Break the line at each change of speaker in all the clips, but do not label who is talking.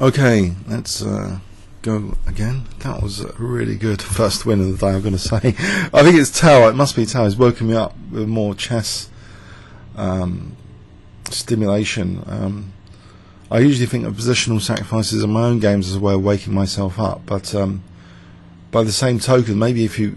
Okay, let's go again. That was a really good first win of the day, I'm going to say. I think it's Tao, it must be Tao. He's woken me up with more chess stimulation. I usually think of positional sacrifices in my own games as a way of waking myself up, but by the same token, maybe if you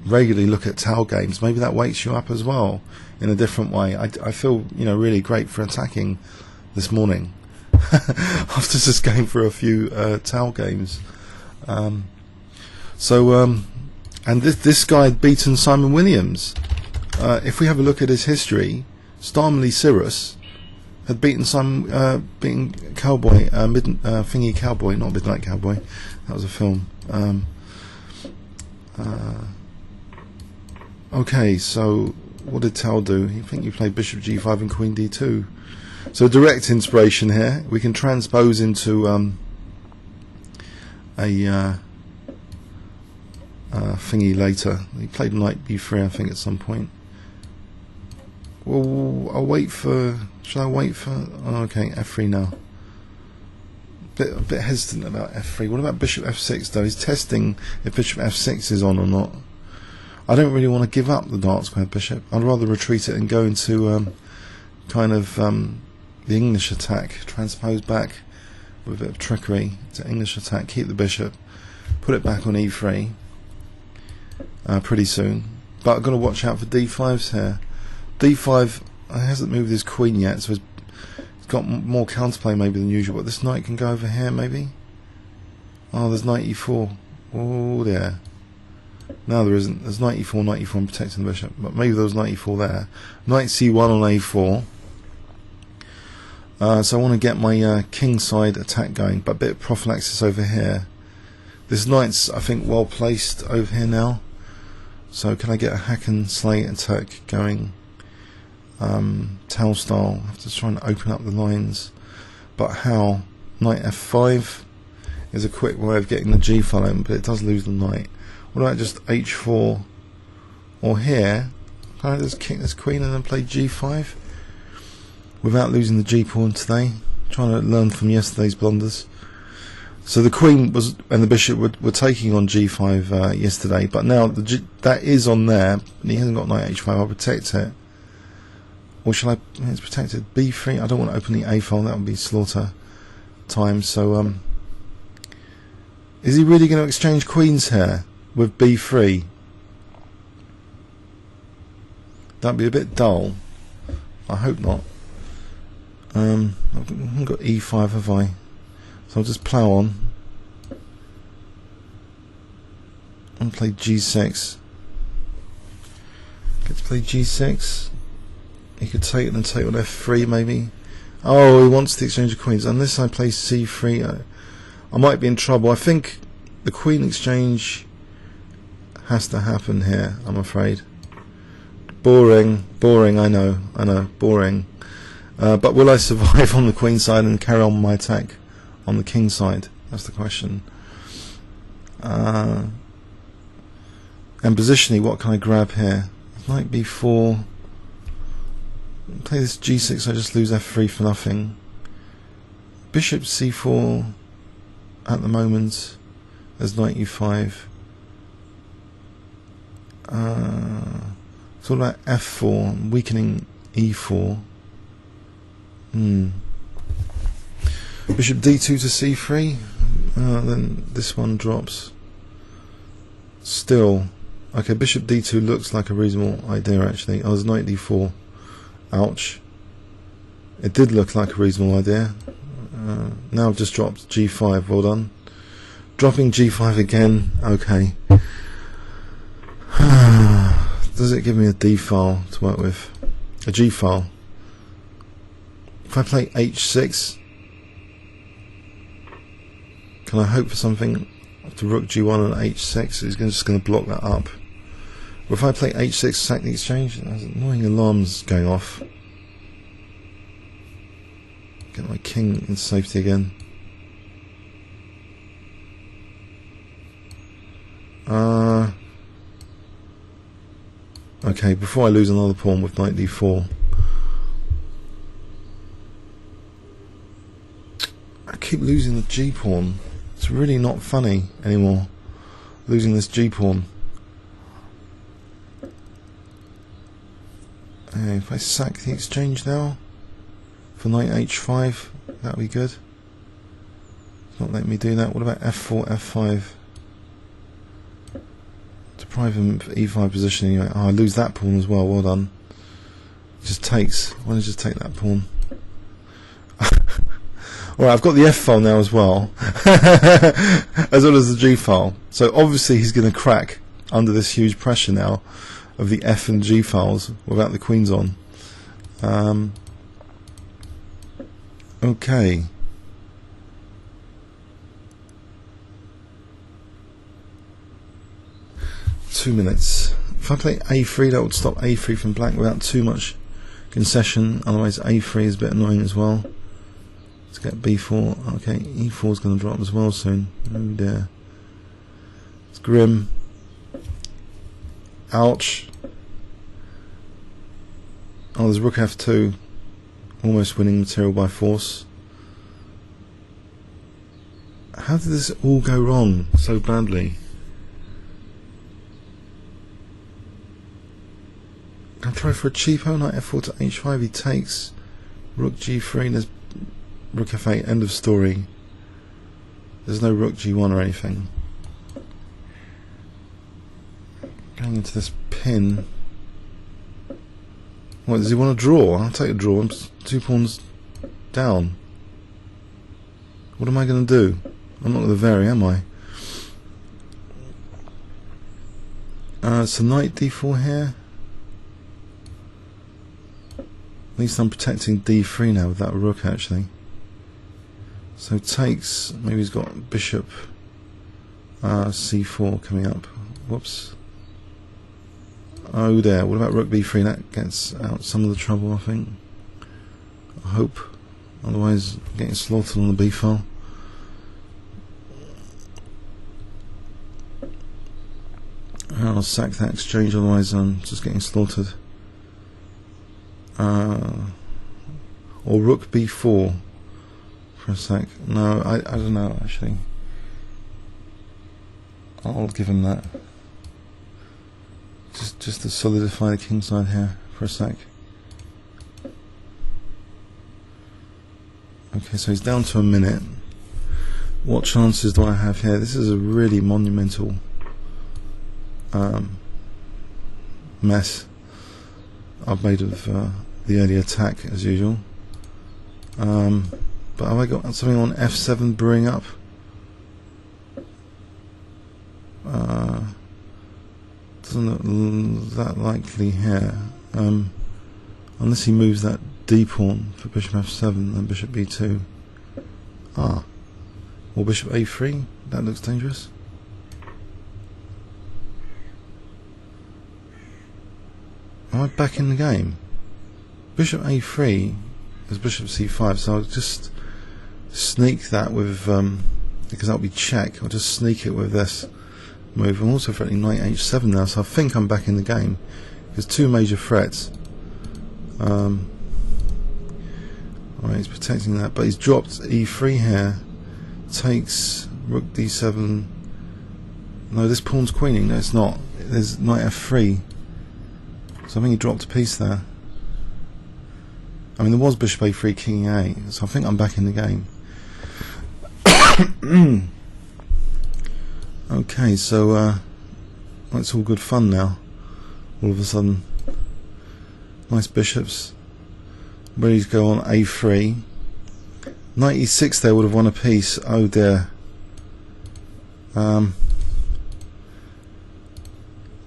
regularly look at Tao games, maybe that wakes you up as well in a different way. I feel really great for attacking this morning after just going through a few Tao games. And this guy had beaten Simon Williams. If we have a look at his history, Starmley Cyrus had beaten beaten Cowboy, Thingy Cowboy, not Midnight Cowboy. That was a film. Okay, so what did Tao do? I think you played Bishop G5 and Queen D2. So direct inspiration here. We can transpose into a thingy later. He played Knight B3, I think, at some point. Well, I'll wait for. Should I wait for? Oh, okay, F3 now. A bit hesitant about F3. What about Bishop F6 though? He's testing if Bishop F6 is on or not. I don't really want to give up the dark square bishop. I'd rather retreat it and go into kind of the English attack, transpose back with a bit of trickery to English attack, keep the bishop, put it back on E3 pretty soon. But I've got to watch out for D5s here. D5 hasn't moved his queen yet, so he's got more counterplay maybe than usual. But this knight can go over here maybe. Oh, there's knight E4. Oh dear. No, there isn't. There's knight E4, knight E4 and protecting the bishop. But maybe there was knight E4 there. Knight C1 on A4. So I want to get my king side attack going, but a bit of prophylaxis over here. This knight's, I think, well placed over here now. So can I get a hack and slay attack going? Tau style. I have to try and open up the lines. But how? Knight F5 is a quick way of getting the G file open, but it does lose the knight. What about just H4? Or here, can I just kick this queen and then play G5? Without losing the G pawn today. Trying to learn from yesterday's blunders. So the queen was and the bishop were taking on G5 yesterday, but now that is on there, and he hasn't got knight H5. I'll protect it. Or shall I? It's protected. B3. I don't want to open the A file. That would be slaughter time. So is he really going to exchange queens here with B3? That'd be a bit dull. I hope not. I haven't got E5, have I? So I'll just plough on and play G6. Get to play G6. He could take it and take on F3 maybe. Oh, he wants the exchange of queens. Unless I play C3, I might be in trouble. I think the queen exchange has to happen here, I'm afraid. Boring, I know, boring. But will I survive on the queen side and carry on my attack on the king side? That's the question. And positionally, what can I grab here? Knight B4. Play this G6, I just lose F3 for nothing. Bishop C4 at the moment. There's knight E5. It's all about F4, weakening E4. Bishop D2 to C3. Then this one drops. Still. Okay, Bishop D2 looks like a reasonable idea actually. Oh, there's knight D4. Ouch. It did look like a reasonable idea. Now I've just dropped G5. Well done. Dropping G5 again. Okay. Does it give me a D file to work with? A G file. If I play H6, can I hope for something to Rook G1 and H6? He's just going to block that up. Or if I play H6, sack the exchange, there's annoying alarms going off. Get my king in safety again. Okay, before I lose another pawn with knight D4. I keep losing the G pawn. It's really not funny anymore, losing this G pawn. If I sack the exchange now for knight h5, that would be good. It's not letting me do that. What about f4, f5? Deprive him of e5 positioning. Oh, I lose that pawn as well. Well done. It just takes. Why don't I just take that pawn? Alright, I've got the F file now as well, as well as the G file. So obviously he's going to crack under this huge pressure now of the F and G files without the queens on. Okay. Two minutes. If I play A3, that would stop A3 from black without too much concession. Otherwise A3 is a bit annoying as well. Let's get B4. Okay, E4 is going to drop as well soon. Oh dear. It's grim. Ouch. Oh, there's Rook F2. Almost winning material by force. How did this all go wrong so badly? Can I try for a cheapo? Knight F4 to H5. He takes. Rook G3. There's Rook F8. End of story. There's no Rook G1 or anything. Going into this pin. What, does he want to draw? I'll take a draw. I'm 2 pawns down. What am I going to do? I'm not going to vary, am I? So knight D4 here. At least I'm protecting D3 now with that rook actually. So takes, maybe he's got bishop C4 coming up. Whoops. Oh there, what about rook B3? That gets out some of the trouble, I think. I hope. Otherwise getting slaughtered on the B file. I'll sack that exchange, otherwise I'm just getting slaughtered. Or rook B4 for a sec. No, I don't know actually. I'll give him that. Just to solidify the king side here for a sec. Okay, so he's down to a minute. What chances do I have here? This is a really monumental mess I've made of the early attack as usual. But have I got something on F7 brewing up? Doesn't look that likely here. Unless he moves that D pawn for bishop F7 and bishop B2. Or bishop A3. That looks dangerous. Am I back in the game? Bishop A3 is bishop C5, so I'll just sneak that with because that'll be check. I'll just sneak it with this move. I'm also threatening knight H7 now, so I think I'm back in the game. There's two major threats. Alright, he's protecting that, but he's dropped E3 here. Takes rook D7. No, this pawn's queening. No, it's not. There's knight F3. So I think he dropped a piece there. I mean, there was bishop A3, king A, so I think I'm back in the game. Okay, so it's all good fun now. All of a sudden, nice bishops. Ready to go on A3. Knight E6 there would have won a piece. Oh dear.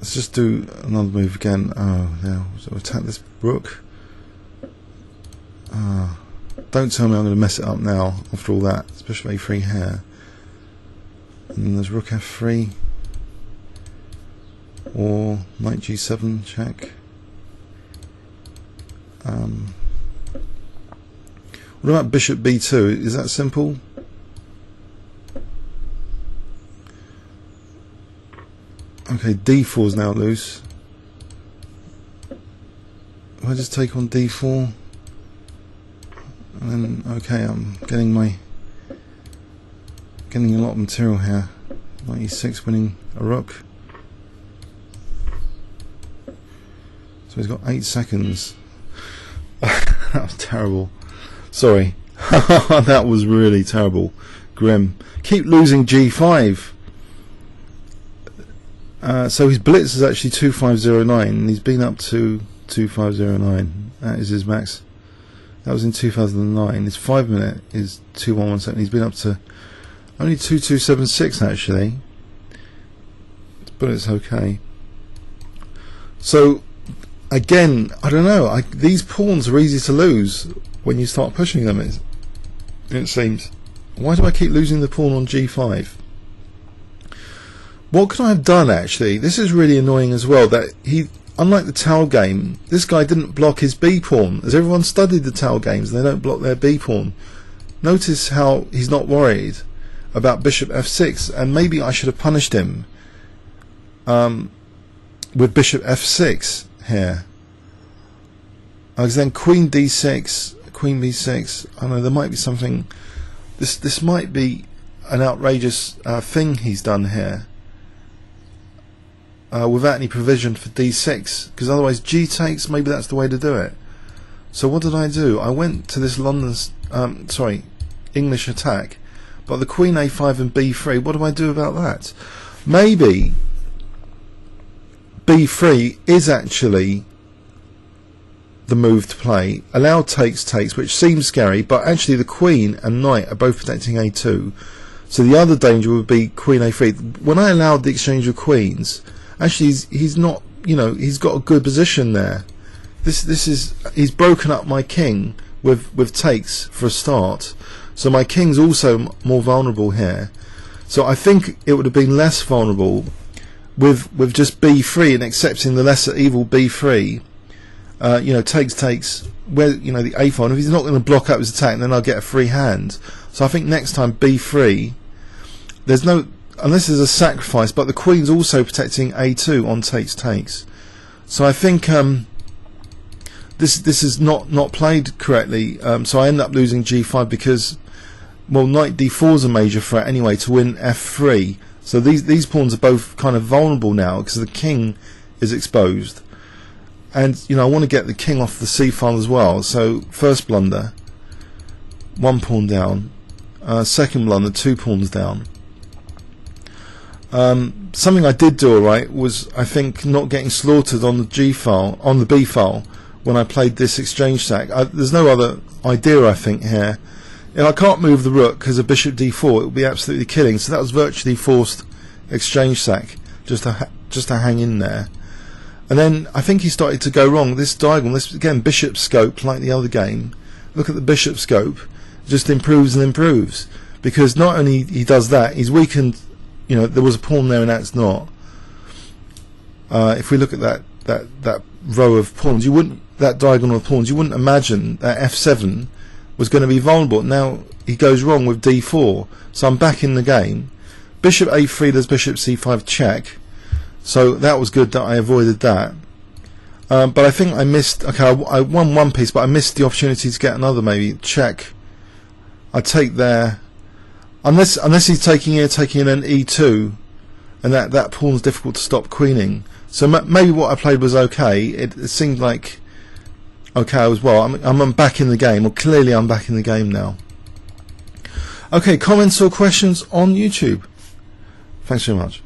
Let's just do another move again. Oh, now so attack this rook. Don't tell me I'm going to mess it up now after all that. It's bishop A3 here. And then there's rook F3. Or knight G7 check. What about bishop B2? Is that simple? Okay, D4 is now loose. If I just take on D4, and then okay, I'm getting my getting a lot of material here. Knight e6 winning a rook. So he's got 8 seconds. That was terrible. Sorry. That was really terrible. Grim. Keep losing g5. So his blitz is actually 2509 and he's been up to 2509. That is his max. That was in 2009. His 5 minute is 2117. He's been up to only 2276 actually. But it's okay. So again, I don't know. These pawns are easy to lose when you start pushing them. It seems. Why do I keep losing the pawn on g5? What could I have done actually? This is really annoying as well. That he, unlike the Tau game, this guy didn't block his b pawn. As everyone studied the Tau games, they don't block their b pawn. Notice how he's not worried about bishop f6, and maybe I should have punished him with bishop f6 here. Because then queen d6, queen b6. I don't know, there might be something. This might be an outrageous thing he's done here, without any provision for d6. Because otherwise g takes. Maybe that's the way to do it. So what did I do? I went to this English attack, but the queen a5 and b3. What do I do about that? Maybe b3 is actually the move to play. Allow takes, which seems scary, but actually the queen and knight are both protecting a2. So the other danger would be queen a3. When I allowed the exchange of queens, actually he's not, you know, he's got a good position there. He's broken up my king with takes for a start. So my king's also more vulnerable here. So I think it would have been less vulnerable with just b3 and accepting the lesser evil b3. You know, takes where, you know, the a file. If he's not going to block up his attack, then I'll get a free hand. So I think next time b3, there's no, unless there's a sacrifice, but the queen's also protecting a2 on takes. So I think this is not played correctly. So I end up losing g5 because, well, knight d4 is a major threat anyway to win f3. So these pawns are both kind of vulnerable now because the king is exposed. And, you know, I want to get the king off the c file as well. So first blunder, 1 pawn down. Second blunder, 2 pawns down. Something I did do alright was, I think, not getting slaughtered on the g file, on the b file, when I played this exchange sack. There's no other idea, I think, here. You know, I can't move the rook because of bishop d4. It would be absolutely killing. So that was virtually forced exchange sack, just to hang in there. And then I think he started to go wrong. This diagonal, this again bishop scope, like the other game. Look at the bishop scope, it just improves and improves, because not only he does that, he's weakened. You know, there was a pawn there and that's not. If we look at that row of pawns, you wouldn't, that diagonal of pawns, you wouldn't imagine that f7 was going to be vulnerable. Now he goes wrong with d4, so I'm back in the game. Bishop a3 does bishop c5 check. So that was good that I avoided that. But I think I missed. Okay, I won one piece, but I missed the opportunity to get another. Maybe check. I take there, unless he's taking here, taking in an e2, and that pawn's difficult to stop queening. So maybe what I played was okay. It seemed like okay as well. I'm back in the game. Well, clearly I'm back in the game now. Okay, comments or questions on YouTube? Thanks very much.